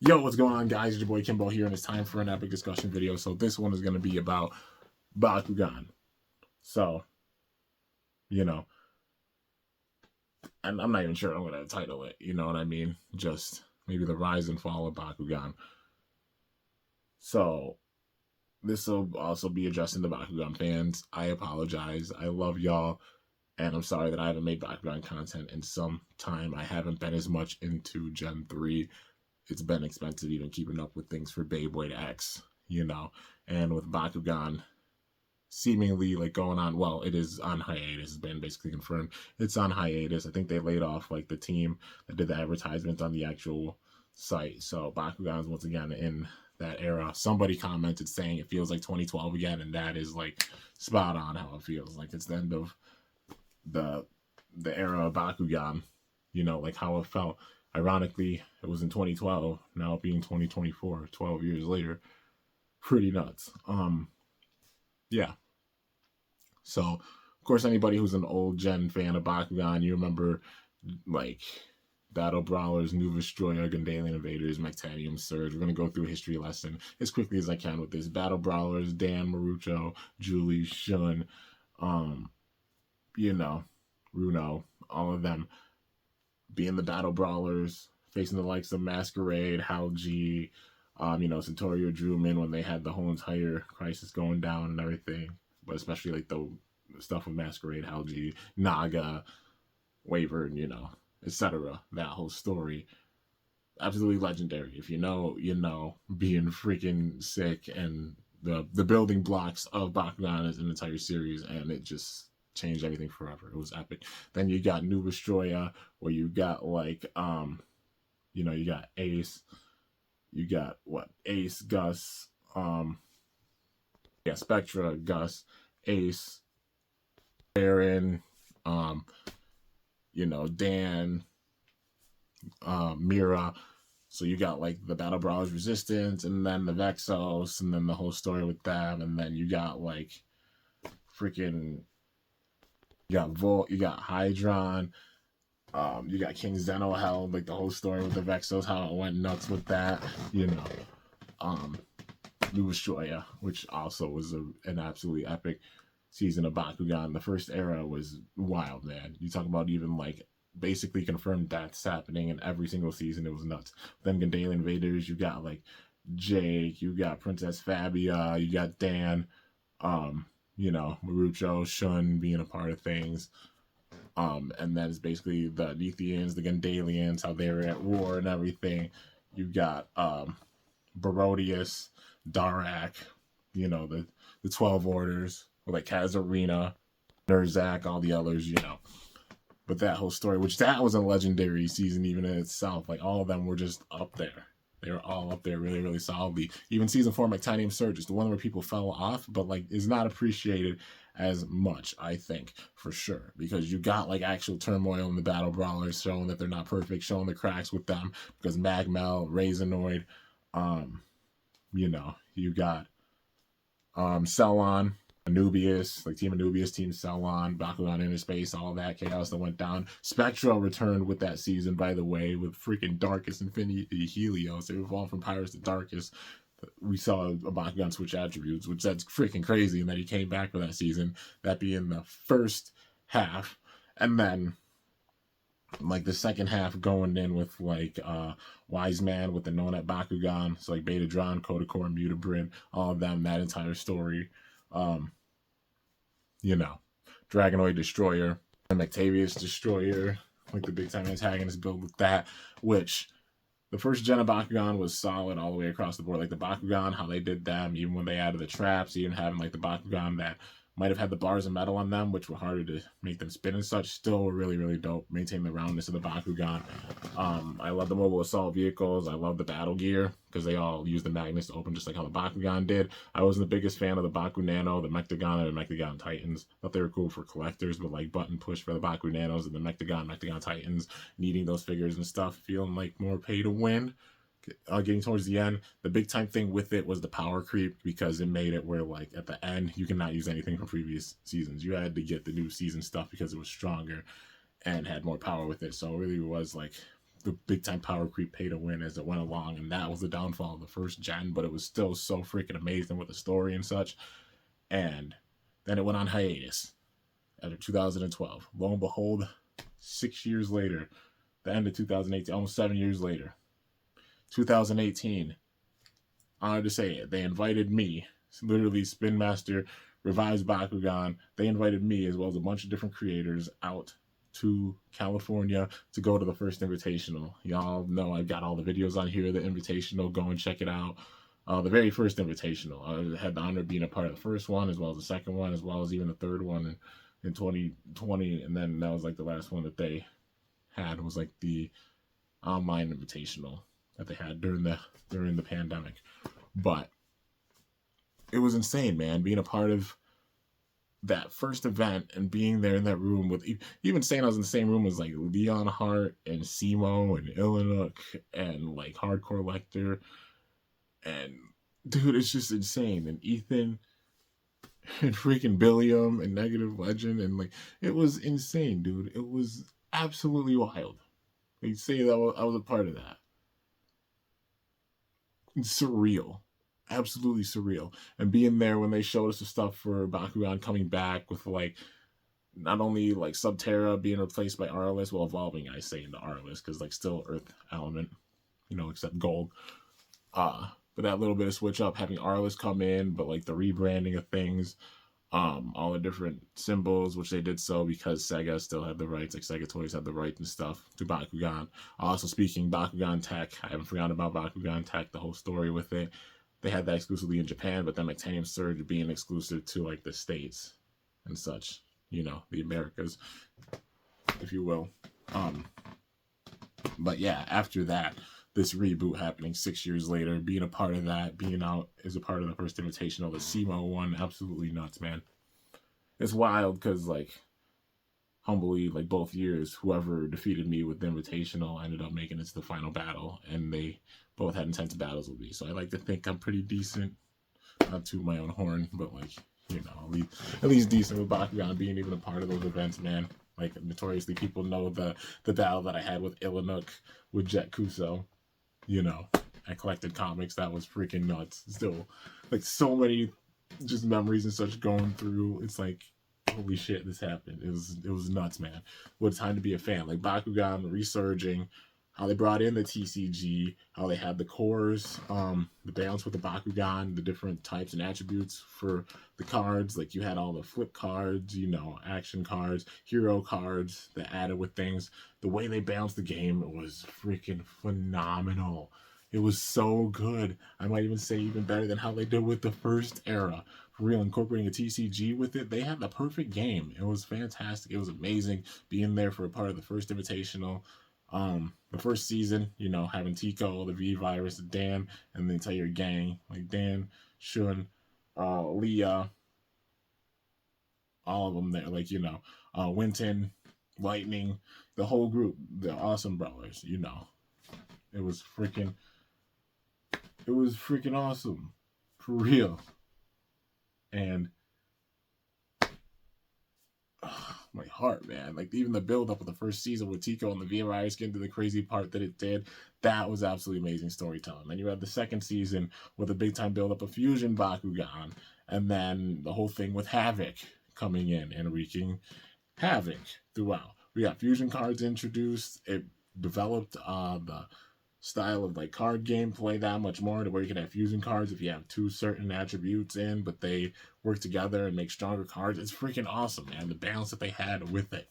Yo, what's going on, guys? It's your boy Kimbo here, and it's time for an epic discussion video. So this one is going to be about Bakugan. So, you know, and I'm not even sure I'm going to title it. You know what I mean? Just maybe the rise and fall of Bakugan. So this will also be addressing the Bakugan fans. I apologize. I love y'all, and I'm sorry that I haven't made Bakugan content in some time. I haven't been as much into Gen 3. It's been expensive even keeping up with things for Beyblade X, and with Bakugan seemingly like going on, well, it is on hiatus. It's been basically confirmed. It's on hiatus. I think they laid off like the team that did the advertisements on the actual site. So Bakugan's once again in that era. Somebody commented saying it feels like 2012 again, and that is like spot on how it feels. Like it's the end of the era of Bakugan, like how it felt. Ironically, it was in 2012, now it being 2024, 12 years later. Pretty nuts. Yeah. So, of course, anybody who's an old gen fan of Bakugan, you remember like Battle Brawlers, New Destroyer, Gundalian Invaders, Mectanium Surge. We're going to go through a history lesson as quickly as I can with this. Battle Brawlers, Dan, Marucho, Julie, Shun, Runo, all of them being the Battle Brawlers, facing the likes of Masquerade, Hal G, Centaurio Drewman when they had the whole entire crisis going down and everything. But especially like the stuff with Masquerade, Hal G, Naga, Wyvern, etc. That whole story. Absolutely legendary. If you know, being freaking sick, and the building blocks of Bakugan is an entire series, and it just changed everything forever. It was epic. Then you got New Destroyer, where you got like you got Ace, you got Ace, Gus, Spectra, Gus, Ace, Baron, Dan, Mira. So you got like the Battle Brawlers Resistance, and then the Vexos, and then the whole story with them, and then you got like freaking, you got Volt, you got Hydron, you got King Zeno held, like the whole story with the Vexos, how it went nuts with that, New Destroyer, which also was an absolutely epic season of Bakugan. The first era was wild, man. You talk about even like basically confirmed deaths happening in every single season. It was nuts. Then Gundalian Invaders, you got like Jake, you got Princess Fabia, you got Dan, Marucho, Shun being a part of things. And then it's basically the Nethians, the Gundalians, how they were at war and everything. You got Barodius, Darak, the 12 orders, like Kazarina, Nerzak, all the others, But that whole story, which that was a legendary season even in itself. Like all of them were just up there. They were all up there really, really solidly. Even season 4, Mectanium Surge is the one where people fell off, but like is not appreciated as much, I think, for sure. Because you got like actual turmoil in the Battle Brawlers, showing that they're not perfect, showing the cracks with them. Because Magmel, Razanoid, you got Cellon, Anubius, like Team Anubius, Team Cellon, Bakugan Inner Space, all that chaos that went down. Spectra returned with that season, by the way, with freaking Darkest Infinity Helios. They evolved from Pyrus to Darkest. We saw a Bakugan switch attributes, which that's freaking crazy, and that he came back for that season. That being the first half. And then like the second half going in with like Wise Man with the known at Bakugan, so like Betadron, Kodakor, Mutabrin, all of them, that entire story. Dragonoid Destroyer, and Octavius Destroyer, like the big time antagonist build with that, which the first gen of Bakugan was solid all the way across the board. Like the Bakugan, how they did them, even when they added the traps, even having like the Bakugan that might have had the bars of metal on them, which were harder to make them spin and such, still were really, really dope. Maintain the roundness of the Bakugan. I love the mobile assault vehicles. I love the battle gear, because they all use the magnets to open just like how the Bakugan did. I wasn't the biggest fan of the Baku Nano, the Mectagon, and the Mectagon Titans. Thought they were cool for collectors, but like button push for the Baku Nanos and the Mectagon Titans, needing those figures and stuff, feeling like more pay to win. Getting towards the end, the big time thing with it was the power creep, because it made it where like at the end you cannot use anything from previous seasons. You had to get the new season stuff because it was stronger and had more power with it. So it really was like the big time power creep pay to win as it went along, and that was the downfall of the first gen, but it was still so freaking amazing with the story and such. And then it went on hiatus after 2012. Lo and behold, 6 years later, the end of 2018, almost 7 years later, 2018, honored to say it, they invited me, literally Spin Master Revives Bakugan. They invited me as well as a bunch of different creators out to California to go to the first Invitational. Y'all know I've got all the videos on here, the Invitational. Go and check it out. The very first Invitational. I had the honor of being a part of the first one, as well as the second one, as well as even the third one in 2020. And then that was like the last one that they had, was like the online Invitational that they had during the pandemic. But it was insane, man, being a part of that first event and being there in that room with, even saying I was in the same room as like Leon Hart and Simo and Illinuk and like Hardcore Lecter. And dude, it's just insane. And Ethan and freaking Billiam and Negative Legend, and like, it was insane, dude. It was absolutely wild. They say that I was a part of that. It's surreal. Absolutely surreal. And being there when they showed us the stuff for Bakugan coming back with like not only like Subterra being replaced by Arliss, well, evolving I say into Arliss, because like still Earth element, except gold. But that little bit of switch up, having Arliss come in, but like the rebranding of things, all the different symbols, which they did so because Sega still had the rights, like Sega Toys had the rights and stuff to Bakugan. Also speaking, Bakugan Tech, I haven't forgotten about Bakugan Tech, the whole story with it. They had that exclusively in Japan, but then Titanium Surge being exclusive to like the States and such, the Americas, if you will. But yeah, after that, this reboot happening 6 years later, being a part of that, being out as a part of the first Invitational, the SEMO one, absolutely nuts, man. It's wild because, like, humbly, like, both years, whoever defeated me with the Invitational ended up making it to the final battle, and they both had intense battles with me. So I like to think I'm pretty decent. Not to my own horn, but, like, at least decent with Bakugan being even a part of those events, man. Like, notoriously, people know the battle that I had with Illinuk, with Jet Kuso. I collected comics. That was freaking nuts. Still, like, so many just memories and such going through. It's like, holy shit, this happened. It was nuts, man. What a time to be a fan. Like, Bakugan resurging, how they brought in the TCG, how they had the cores, the balance with the Bakugan, the different types and attributes for the cards. Like, you had all the flip cards, action cards, hero cards that added with things. The way they balanced the game was freaking phenomenal. It was so good. I might even say even better than how they did with the first era. For real, incorporating a TCG with it, they had the perfect game. It was fantastic. It was amazing being there for a part of the first Invitational. The first season, having Tico, the V-Virus, Dan, and the entire gang, like Dan, Shun, Leah, all of them there, like, Winton, Lightning, the whole group, the Awesome Brothers, It was freaking awesome. For real. And my heart, man. Like, even the build up of the first season with Tico and the V-Virus getting to the crazy part that it did, that was absolutely amazing storytelling. Then you had the second season with a big time build up of Fusion Bakugan, and then the whole thing with Havoc coming in and wreaking havoc throughout. We got fusion cards introduced. It developed the style of like card gameplay that much more, to where you can have fusion cards if you have two certain attributes in, but they work together and make stronger cards. It's freaking awesome, man. The balance that they had with it,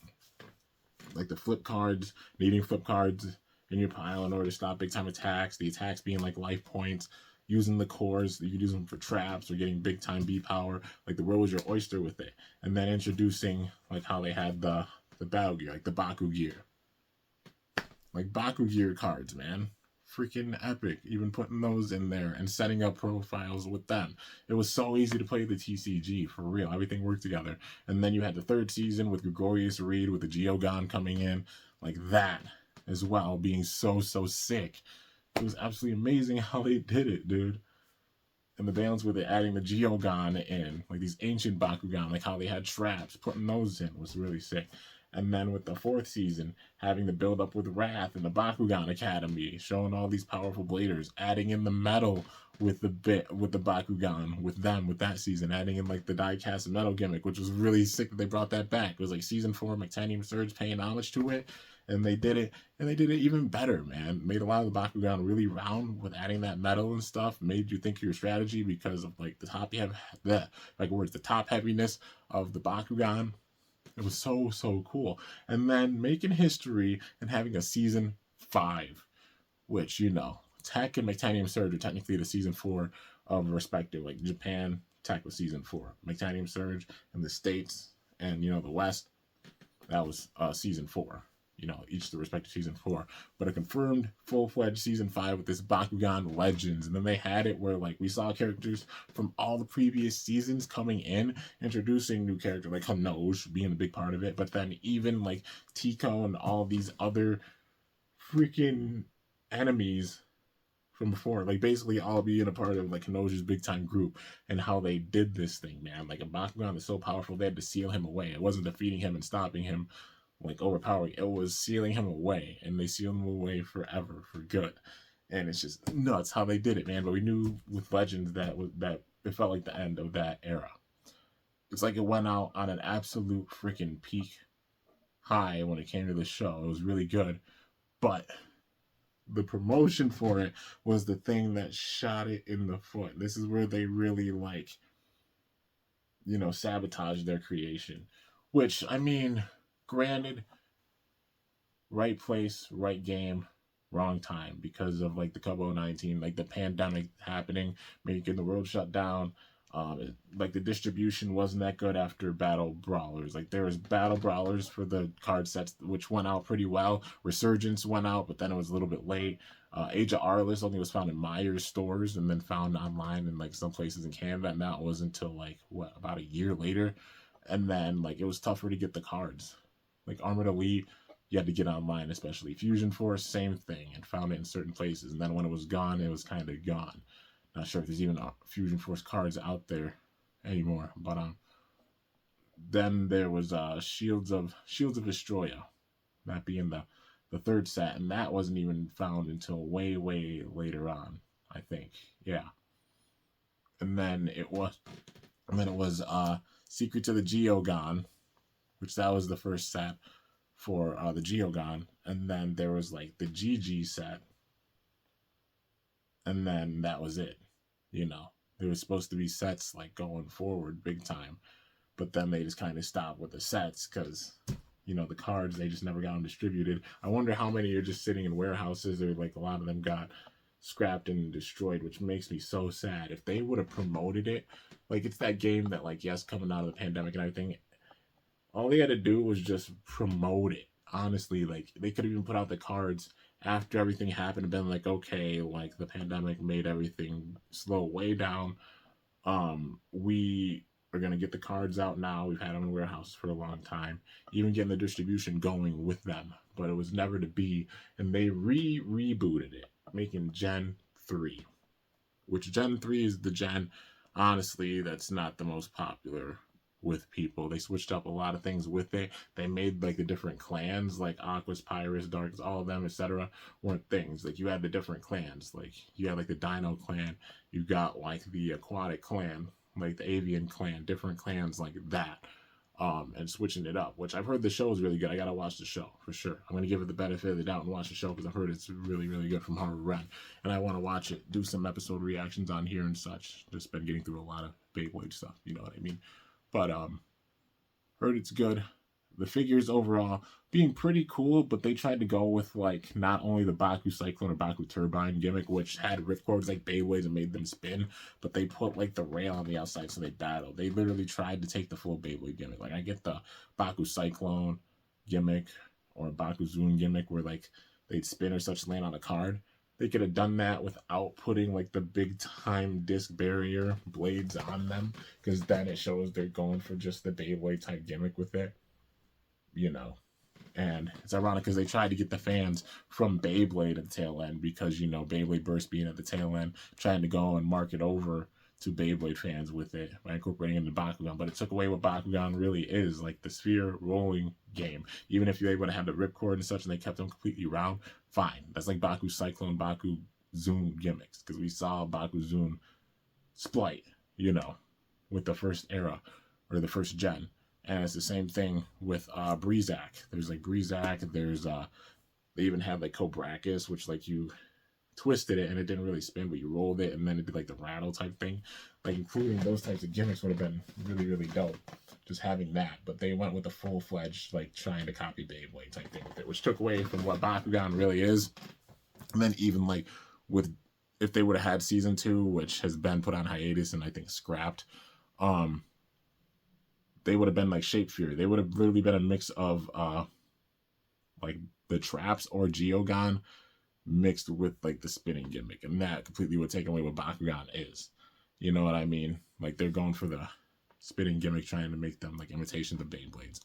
like the flip cards, needing flip cards in your pile in order to stop big time attacks, the attacks being like life points, using the cores, you could use them for traps or getting big time B power, like the world was your oyster with it. And then introducing like how they had the battle gear, like the Baku gear, like Baku gear cards, man. Freaking epic. Even putting those in there and setting up profiles with them. It was so easy to play the TCG, for real. Everything worked together. And then you had the third season with Gregorius Reed with the Geogon coming in, like that as well, being so sick. It was absolutely amazing how they did it, dude. And the balance with it, adding the Geogon in, like these ancient Bakugan, like how they had traps, putting those in was really sick. And then with the fourth season, having the build up with Wrath and the Bakugan Academy, showing all these powerful bladers, adding in the metal with the Bakugan, with that season, adding in like the die-cast metal gimmick, which was really sick that they brought that back. It was like season 4, Titanium Surge paying homage to it, and they did it, even better, man. Made a lot of the Bakugan really round with adding that metal and stuff. Made you think of your strategy because of like the top, you have the the top heaviness of the Bakugan. It was so cool. And then making history and having a season 5, which, Tech and Titanium Surge are technically the season 4 of respective. Like Japan, Tech was season 4. Titanium Surge in the States and, the West, that was season 4. Each the respective season 4. But a confirmed full-fledged season 5 with this Bakugan Legends. And then they had it where, like, we saw characters from all the previous seasons coming in, introducing new characters, like Hanoge being a big part of it. But then even, like, Tico and all these other freaking enemies from before, like basically all being a part of like Hanoge's big time group, and how they did this thing, man. Like a Bakugan is so powerful they had to seal him away. It wasn't defeating him and stopping him, like overpowering. It was sealing him away, and they sealed him away forever for good. And it's just nuts how they did it, man. But we knew with Legends that it felt like the end of that era. It's like it went out on an absolute freaking peak high when it came to the show. It was really good, but the promotion for it was the thing that shot it in the foot. This is where they really sabotaged their creation. Which, I mean, granted, right place, right game, wrong time because of like the COVID-19, like the pandemic happening, making the world shut down. Like the distribution wasn't that good after Battle Brawlers. Like there was Battle Brawlers for the card sets, which went out pretty well. Resurgence went out, but then it was a little bit late. Age of Arliss only was found in Myers stores and then found online in like some places in Canada, and that was until like about a year later. And then like it was tougher to get the cards. Like Armored Elite, you had to get online, especially Fusion Force, same thing, and found it in certain places. And then when it was gone, it was kind of gone. Not sure if there's even Fusion Force cards out there anymore, but then there was Shields of Destroya, that being the third set, and that wasn't even found until way later on, I think. Yeah, and then it was Secrets of the Geogon, which that was the first set for the Geogon, and then there was like the GG set, and then that was it. There was supposed to be sets like going forward big time, but then they just kind of stopped with the sets because the cards, they just never got them distributed. I wonder how many are just sitting in warehouses, or like a lot of them got scrapped and destroyed, which makes me so sad. If they would have promoted it, like it's that game that, like, yes, coming out of the pandemic and everything, all they had to do was just promote it. Honestly, like they could have even put out the cards after everything happened and been like, okay, like the pandemic made everything slow way down. We are gonna get the cards out now. We've had them in warehouses for a long time, even getting the distribution going with them, but it was never to be. And they rebooted it, making Gen 3, which Gen 3 is the gen, honestly, that's not the most popular with people. They switched up a lot of things with it. They made like the different clans, like Aquas, Pyrus, Darks, all of them, etc. weren't things. Like you had the different clans. Like you had like the Dino clan, you got like the Aquatic clan, like the Avian clan, different clans like that. And switching it up, which I've heard the show is really good. I gotta watch the show for sure. I'm gonna give it the benefit of the doubt and watch the show because I've heard it's really good from Horror Ren, and I want to watch it, do some episode reactions on here and such. Just been getting through a lot of Beyblade stuff, you know what I mean? But heard it's good. The figures overall being pretty cool, but they tried to go with like not only the Baku Cyclone or Baku Turbine gimmick, which had ripcords like Beyblades and made them spin, but they put like the rail on the outside so they battle. They literally tried to take the full Beyblade gimmick. Like I get the Baku Cyclone gimmick or Baku Zoom gimmick where like they'd spin or such land on a card. They could have done that without putting like the big time disc barrier blades on them, because then it shows they're going for just the Beyblade type gimmick with it. And it's ironic because they tried to get the fans from Beyblade at the tail end because, Beyblade Burst being at the tail end, trying to go and market over to Beyblade fans with it by incorporating it into Bakugan, but it took away what Bakugan really is, like the sphere rolling game. Even if you're able to have the ripcord and such and they kept them completely round, fine. That's like Baku Cyclone, Baku Zoom gimmicks, because we saw Baku Zoom Splight, with the first era or the first gen. And it's the same thing with Breezak. There's like Breezak, there's they even had like Cobrakis, which like you twisted it and it didn't really spin, but you rolled it and then it did like the rattle type thing. Like including those types of gimmicks would have been really, really dope. Just having that. But they went with a full-fledged, like trying to copy Beyblade type thing with it, which took away from what Bakugan really is. And then even like with if they would have had season 2, which has been put on hiatus and I think scrapped, they would have been like Shape Fury. They would have literally been a mix of like the traps or Geogon mixed with like the spinning gimmick, and that completely would take away what Bakugan is. You know what I mean? Like they're going for the spinning gimmick, trying to make them like imitations of Beyblades,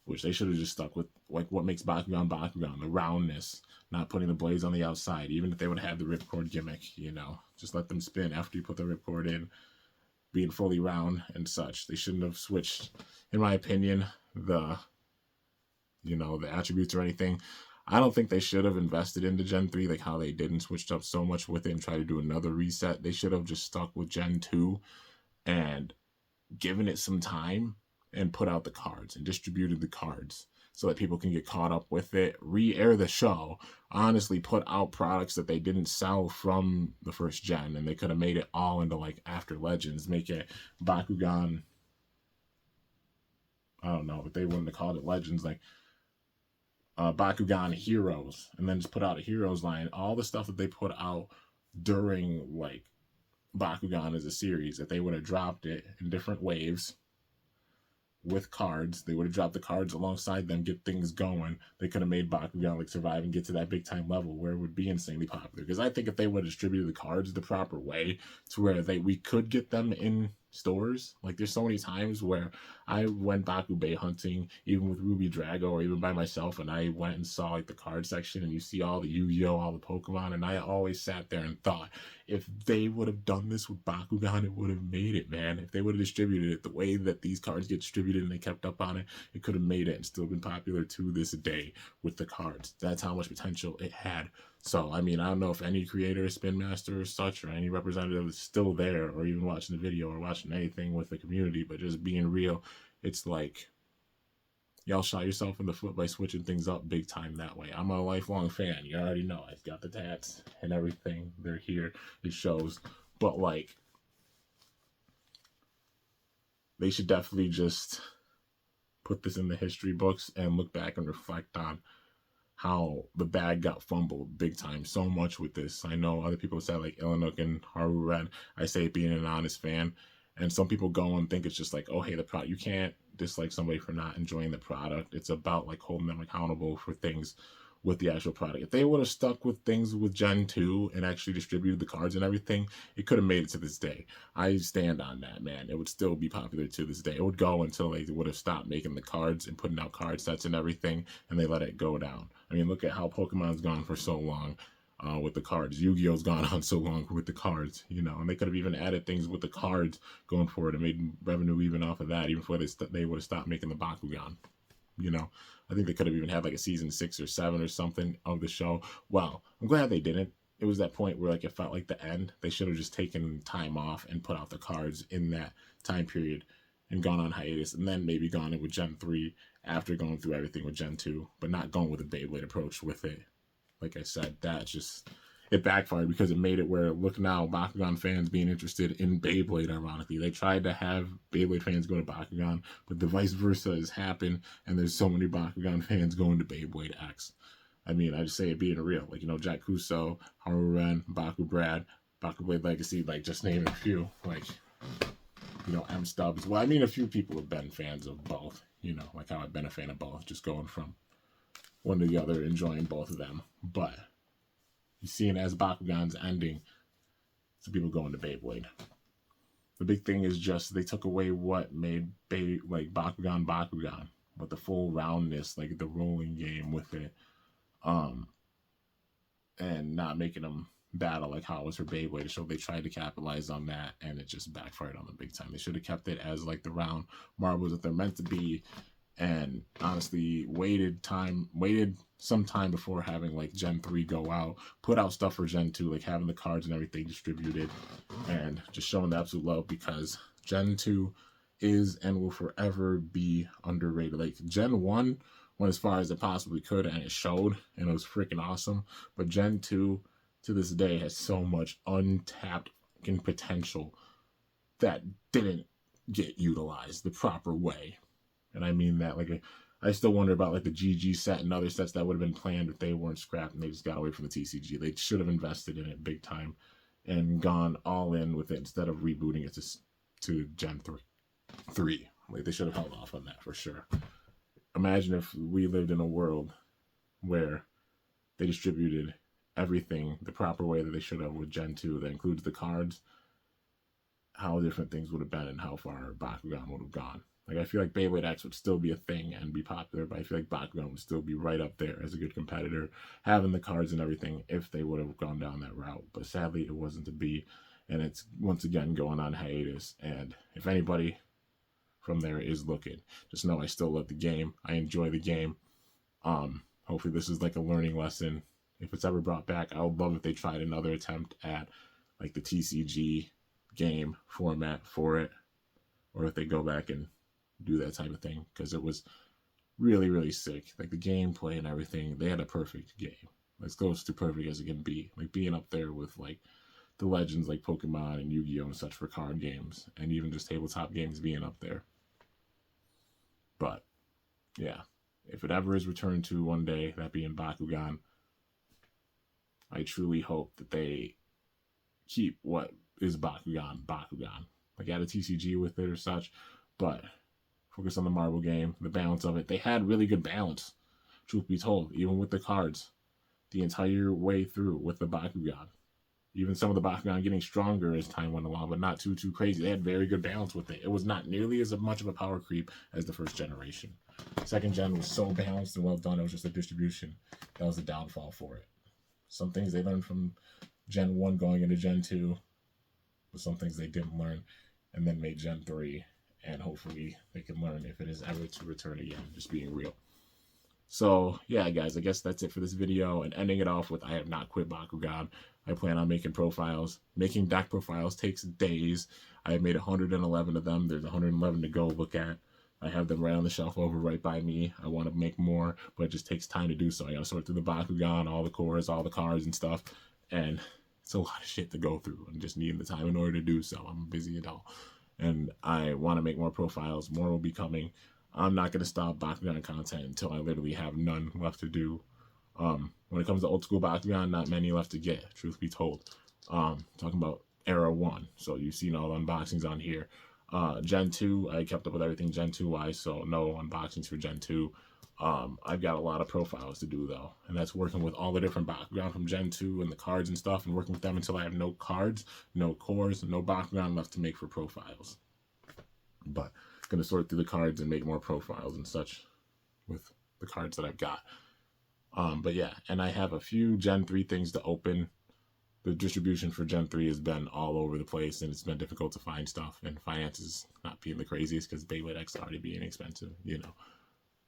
which they should have just stuck with like what makes Bakugan Bakugan, the roundness, not putting the blades on the outside. Even if they would have had the ripcord gimmick, just let them spin after you put the ripcord in, being fully round and such. They shouldn't have switched, in my opinion, the attributes or anything. I don't think they should have invested into Gen 3 like how they did and switched up so much with it and tried to do another reset. They should have just stuck with Gen 2 and given it some time and put out the cards and distributed the cards so that people can get caught up with it, re-air the show, honestly put out products that they didn't sell from the first gen, and they could have made it all into like After Legends, make it Bakugan, I don't know, but they wouldn't have called it Legends, like Bakugan Heroes, and then just put out a Heroes line. All the stuff that they put out during like Bakugan as a series, that they would have dropped it in different waves with cards. They would have dropped the cards alongside them, get things going. They could have made Bakugan like survive and get to that big time level where it would be insanely popular. Because I think if they would have distributed the cards the proper way to where we could get them in stores, like there's so many times where I went Baku Bay hunting, even with Ruby Drago or even by myself, and I went and saw like the card section and you see all the Yu-Gi-Oh, all the Pokemon, and I always sat there and thought, if they would have done this with Bakugan, it would have made it, man. If they would have distributed it the way that these cards get distributed and they kept up on it, it could have made it and still been popular to this day with the cards. That's how much potential it had. So, I mean, I don't know if any creator, Spin Master or such, or any representative is still there or even watching the video or watching anything with the community, but just being real, it's like, y'all shot yourself in the foot by switching things up big time that way. I'm a lifelong fan. You already know. I've got the tats and everything. They're here. It shows. But, like, they should definitely just put this in the history books and look back and reflect on how the bag got fumbled big time so much with this. I know other people say like Illinook and Haru Red. I say it being an honest fan. And some people go and think it's just like, oh, hey, the product. You can't dislike somebody for not enjoying the product. It's about like holding them accountable for things with the actual product. If they would have stuck with things with Gen 2 and actually distributed the cards and everything, it could have made it to this day. I stand on that, man. It would still be popular to this day. It would go until they would have stopped making the cards and putting out card sets and everything, and they let it go down. I mean, look at how Pokemon's gone for so long with the cards. Yu-Gi-Oh's gone on so long with the cards, and they could have even added things with the cards going forward and made revenue even off of that, even before they would have stopped making the Bakugan. I think they could have even had like a season 6 or 7 or something of the show. Well, I'm glad they didn't. It was that point where like it felt like the end. They should have just taken time off and put out the cards in that time period and gone on hiatus, and then maybe gone in with Gen 3 after going through everything with Gen 2, but not going with a Beyblade approach with it. Like I said, it backfired because it made it where, look now, Bakugan fans being interested in Beyblade, ironically. They tried to have Beyblade fans go to Bakugan, but the vice versa has happened, and there's so many Bakugan fans going to Beyblade X. I mean, I just say it being real. Like, Jack Kuso, Haru Ren, Baku Brad, Baku Blade Legacy, like, just name a few. Like, M Stubbs. Well, I mean, a few people have been fans of both, like how I've been a fan of both, just going from one to the other, enjoying both of them. But you see it as Bakugan's ending, so people going to Beyblade. The big thing is just they took away what made Bakugan Bakugan, with the full roundness, like the rolling game with it, and not making them battle like how it was for Beyblade to show they tried to capitalize on that, and it just backfired on them big time. They should have kept it as like the round marbles that they're meant to be, and honestly waited some time before having like Gen 3 go out, put out stuff for Gen 2, like having the cards and everything distributed, and just showing the absolute love, because Gen 2 is and will forever be underrated. Like Gen 1 went as far as it possibly could, and it showed, and it was freaking awesome. But Gen 2 to this day has so much untapped potential that didn't get utilized the proper way. And I mean that, like, I still wonder about like the GG set and other sets that would have been planned if they weren't scrapped and they just got away from the TCG. They should have invested in it big time and gone all in with it instead of rebooting it to Gen 3. Like, they should have held off on that for sure. Imagine if we lived in a world where they distributed everything the proper way that they should have with Gen 2 that includes the cards, how different things would have been and how far Bakugan would have gone. Like, I feel like Beyblade X would still be a thing and be popular, but I feel like Bakugan would still be right up there as a good competitor, having the cards and everything, if they would have gone down that route. But sadly, it wasn't to be, and it's once again going on hiatus. And if anybody from there is looking, just know I still love the game. I enjoy the game. Hopefully this is like a learning lesson. If it's ever brought back, I would love if they tried another attempt at like the TCG game format for it, or if they go back and do that type of thing, because it was really, really sick. Like the gameplay and everything, they had a perfect game. As close to perfect as it can be. Like being up there with like the legends like Pokemon and Yu-Gi-Oh and such for card games, and even just tabletop games being up there. But yeah, if it ever is returned to one day, that being Bakugan, I truly hope that they keep what is Bakugan, like add a TCG with it or such, but focus on the marble game, the balance of it. They had really good balance, truth be told, even with the cards, the entire way through with the Bakugan. Even some of the Bakugan getting stronger as time went along, but not too crazy. They had very good balance with it. It was not nearly as much of a power creep as the first generation. Second gen was so balanced and well done. It was just a distribution that was the downfall for it. Some things they learned from Gen 1 going into Gen 2, but some things they didn't learn, and then made Gen 3. And hopefully they can learn if it is ever to return again, just being real. So yeah, guys, I guess that's it for this video, and ending it off with I have not quit Bakugan. I plan on making profiles. Making deck profiles takes days. I have made 111 of them. There's 111 to go look at. I have them right on the shelf over right by me. I want to make more, but it just takes time to do so. I got to sort through the Bakugan, all the cores, all the cards and stuff, and it's a lot of shit to go through, and just needing the time in order to do so. I'm a busy adult, and I want to make more profiles. More will be coming. I'm not going to stop Bakugan content until I literally have none left to do. When it comes to old school Bakugan, not many left to get, truth be told. Talking about Era 1, so you've seen all the unboxings on here. Gen 2, I kept up with everything Gen 2 wise, so no unboxings for Gen 2. I've got a lot of profiles to do though, and that's working with all the different Bakugan from Gen 2 and the cards and stuff, and working with them until I have no cards, no cores, no Bakugan left to make for profiles. But going to sort through the cards and make more profiles and such with the cards that I've got. But yeah, and I have a few Gen 3 things to open. The distribution for Gen 3 has been all over the place, and it's been difficult to find stuff, and finances not being the craziest because Beyblade X already being expensive, you know.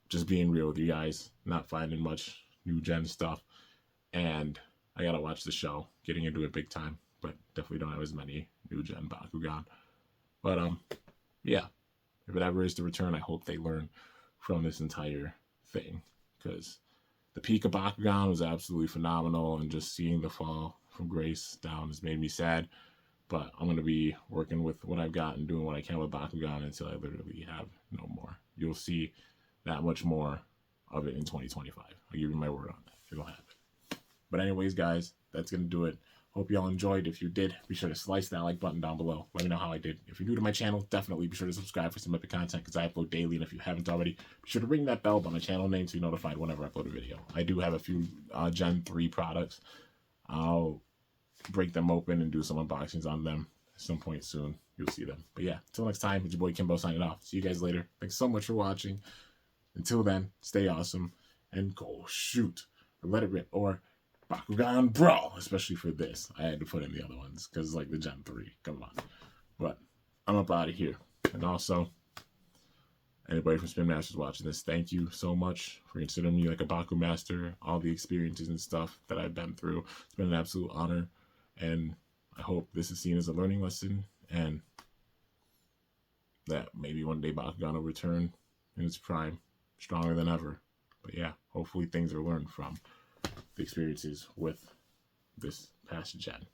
Just being real with you guys, not finding much new Gen stuff, and I gotta watch the show, getting into it big time, but definitely don't have as many new Gen Bakugan. But yeah, if it ever is to return, I hope they learn from this entire thing, because the peak of Bakugan was absolutely phenomenal, and just seeing the fall from grace down has made me sad. But I'm going to be working with what I've got and doing what I can with Bakugan until I literally have no more. You'll see that much more of it in 2025. I'll give you my word on that. It'll happen. But anyways, guys, that's going to do it. Hope y'all enjoyed. If you did, be sure to slice that like button down below. Let me know how I did. If you're new to my channel, definitely be sure to subscribe for some epic content, because I upload daily. And if you haven't already, be sure to ring that bell by my channel name so you're notified whenever I upload a video. I do have a few Gen 3 products. I'll break them open and do some unboxings on them at some point soon. You'll see them. But yeah, until next time, it's your boy Kimbo signing off. See you guys later. Thanks so much for watching. Until then, stay awesome and go shoot or let it rip, or Bakugan Brawl, especially for this. I had to put in the other ones because like the Gen 3. Come on. But I'm up out of here. And also, anybody from Spin Masters watching this, thank you so much for considering me like a Baku Master, all the experiences and stuff that I've been through. It's been an absolute honor. And I hope this is seen as a learning lesson and that maybe one day Bakugan will return in its prime, stronger than ever. But yeah, hopefully things are learned from the experiences with this past gen.